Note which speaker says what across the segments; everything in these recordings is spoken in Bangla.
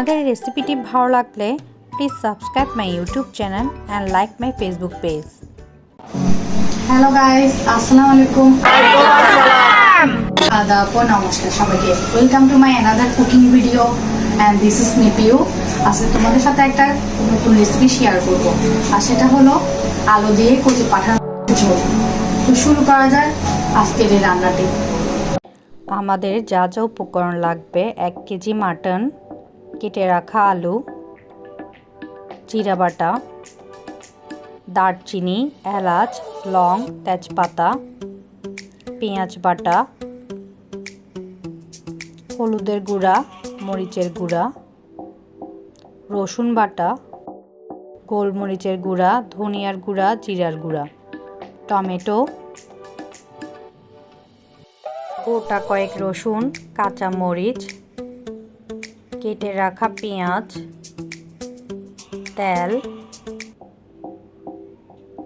Speaker 1: আপনাদের রেসিপিটি ভালো লাগলে please subscribe my YouTube channel and like my Facebook page.
Speaker 2: Hello guys, আসসালামু আলাইকুম। আদাব ও নমস্কার সবাইকে। Welcome to my another cooking video and this is Nipu. আজকে তোমাদের সাথে একটা নতুন রেসিপি শেয়ার করব, আর সেটা হলো আলু দিয়ে কচি পাঠার ঝোল। তো শুরু করা যায় আজকের এই রান্নাটি।
Speaker 1: আমাদের যা যা উপকরণ লাগবে: 1 কেজি মাটন, কেটে রাখা আলু, জিরা বাটা, দারচিনি, এলাচ, লং, তেজপাতা, পেঁয়াজ বাটা, হলুদের গুঁড়া, মরিচের গুঁড়া, রসুন বাটা, গোলমরিচের গুঁড়া, ধনিয়ার গুঁড়া, জিরার গুঁড়া, টমেটো, গোটা কয়েক রসুন, কাঁচা মরিচ, কেটে রাখা পেঁয়াজ, তেল,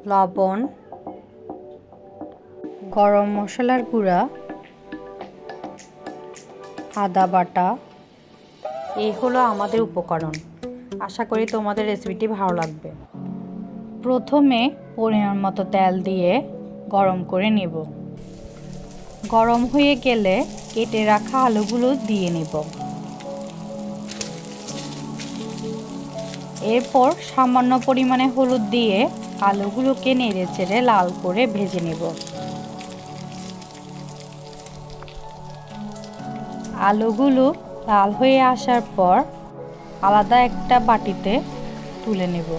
Speaker 1: লবণ, গরম মশলার গুঁড়া, আদা বাটা। এই হলো আমাদের উপকরণ। আশা করি তোমাদের রেসিপিটি ভালো লাগবে। প্রথমে পরিমাণ মতো তেল দিয়ে গরম করে নেব। গরম হয়ে গেলে কেটে রাখা আলুগুলো দিয়ে নেব। এরপর সামান্য পরিমাণে হলুদ দিয়ে আলুগুলোকে নেড়েচেড়ে লাল করে ভেজে নেব। আলুগুলো লাল হয়ে আসার পর আলাদা একটা বাটিতে তুলে নেব।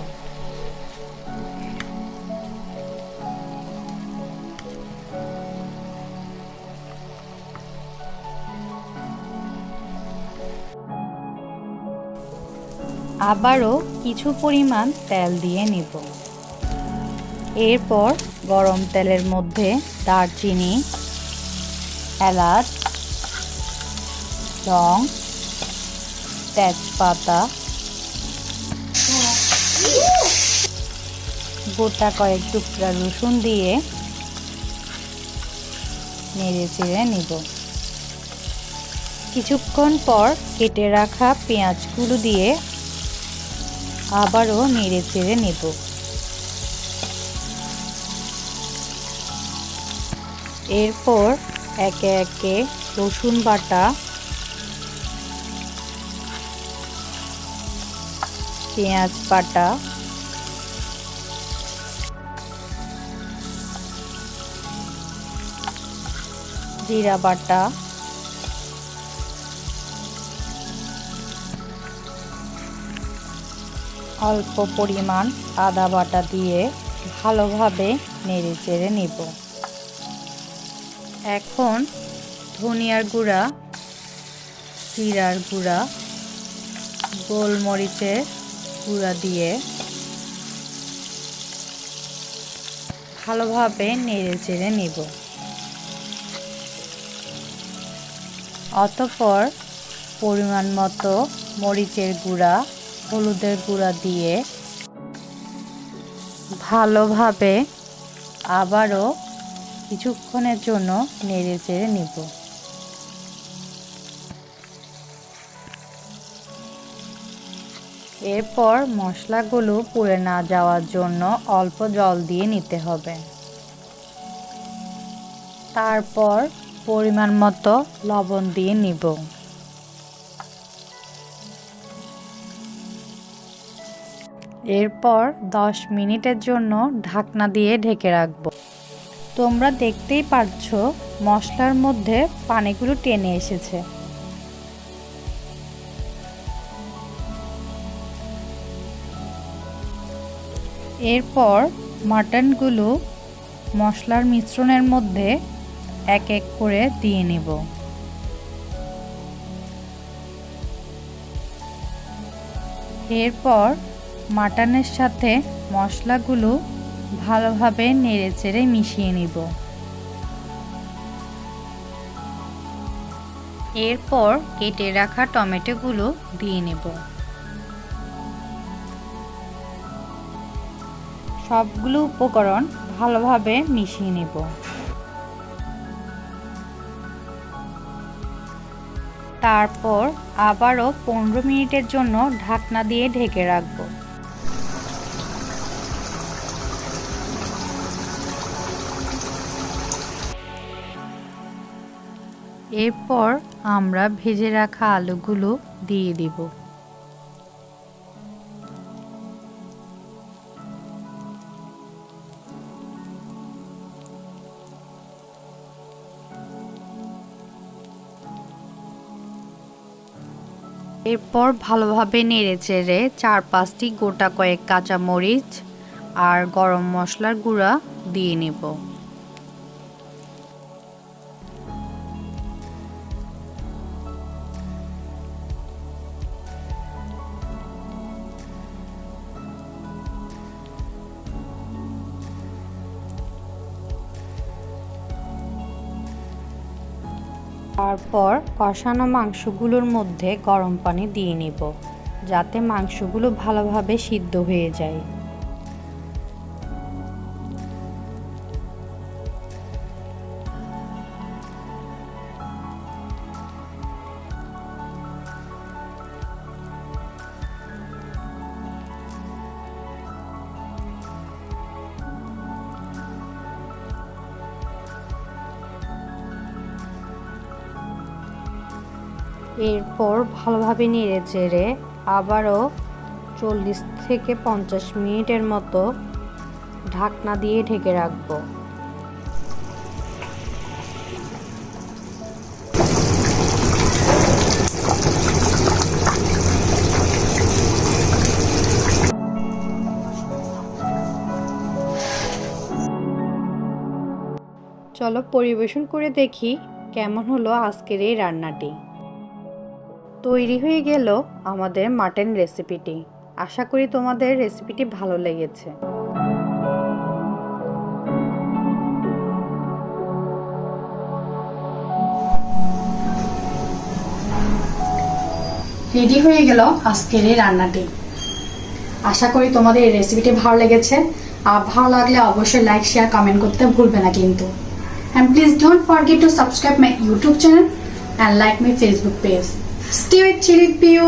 Speaker 1: আবারও কিছু পরিমাণ তেল দিয়ে নেব। এরপর গরম তেলের মধ্যে দারচিনি, এলাচ, লং, তেজপাতা, গোটা কয়েক টুকরা রসুন দিয়ে নেড়ে চেড়ে নেব। কিছুক্ষণ পর কেটে রাখা পেঁয়াজগুলো দিয়ে আবারও নেড়ে চেড়ে নেব। এরপর একে একে রসুন বাটা, পেঁয়াজ বাটা, জিরা বাটা, অল্প পরিমাণ আদা বাটা দিয়ে ভালোভাবে নেড়ে চেড়ে নেব। এখন ধনিয়ার গুঁড়া, জিরার গুঁড়া, গোলমরিচের গুঁড়া দিয়ে ভালোভাবে নেড়ে চেড়ে নেব। অতঃপর পরিমাণ মতো মরিচের গুঁড়া, হলুদের গুঁড়া দিয়ে ভালোভাবে আবারও কিছুক্ষণের জন্য নেড়ে চেড়ে নেব। এরপর মশলাগুলো পুড়ে না যাওয়ার জন্য অল্প জল দিয়ে নিতে হবে। তারপর পরিমাণ মতো লবণ দিয়ে নিব। এরপর 10 মিনিটের জন্য ঢাকনা দিয়ে ঢেকে রাখব। তোমরা দেখতেই পাচ্ছো মশলার মধ্যে পানিগুলো টেনে এসেছে। এরপর মাটনগুলো মশলার মিশ্রণের মধ্যে এক এক করে দিয়ে নেব। এরপর মাটনের সাথে মশলাগুলো ভালোভাবে নেড়েচেড়ে মিশিয়ে নিব। এরপর কেটে রাখা টমেটোগুলো দিয়ে নেব। সবগুলো উপকরণ ভালোভাবে মিশিয়ে নেব। তারপর আবারও 15 মিনিটের জন্য ঢাকনা দিয়ে ঢেকে রাখবো। এরপর আমরা ভেজে রাখা আলুগুলো দিয়ে দিব। এরপর ভালোভাবে নেড়েচেড়ে 4-5টি গোটা কয়েক কাঁচামরিচ আর গরম মশলার গুঁড়া দিয়ে নেব। তারপর কষানো মাংসগুলোর মধ্যে গরম পানি দিয়ে নেব, যাতে মাংসগুলো ভালোভাবে সিদ্ধ হয়ে যায়। এরপর ভালোভাবে নেড়েচেড়ে আবারও 40 থেকে 50 মিনিটের মতো ঢাকনা দিয়ে ঢেকে রাখব। চলো পরিবেশন করে দেখি কেমন হলো আজকের এই রান্নাটি। তৈরি হয়ে গেল আমাদের মাটন রেসিপিটি। আশা করি তোমাদের রেসিপিটি ভালো লেগেছে।
Speaker 2: রেডি হয়ে গেল আজকের এই রান্নাটি। আশা করি তোমাদের এই রেসিপিটি ভালো লেগেছে। আর ভালো লাগলে অবশ্যই লাইক, শেয়ার, কমেন্ট করতে ভুলবে না কিন্তু। And please don't forget to subscribe my YouTube channel and like my Facebook page. Stay with ChillwithPew.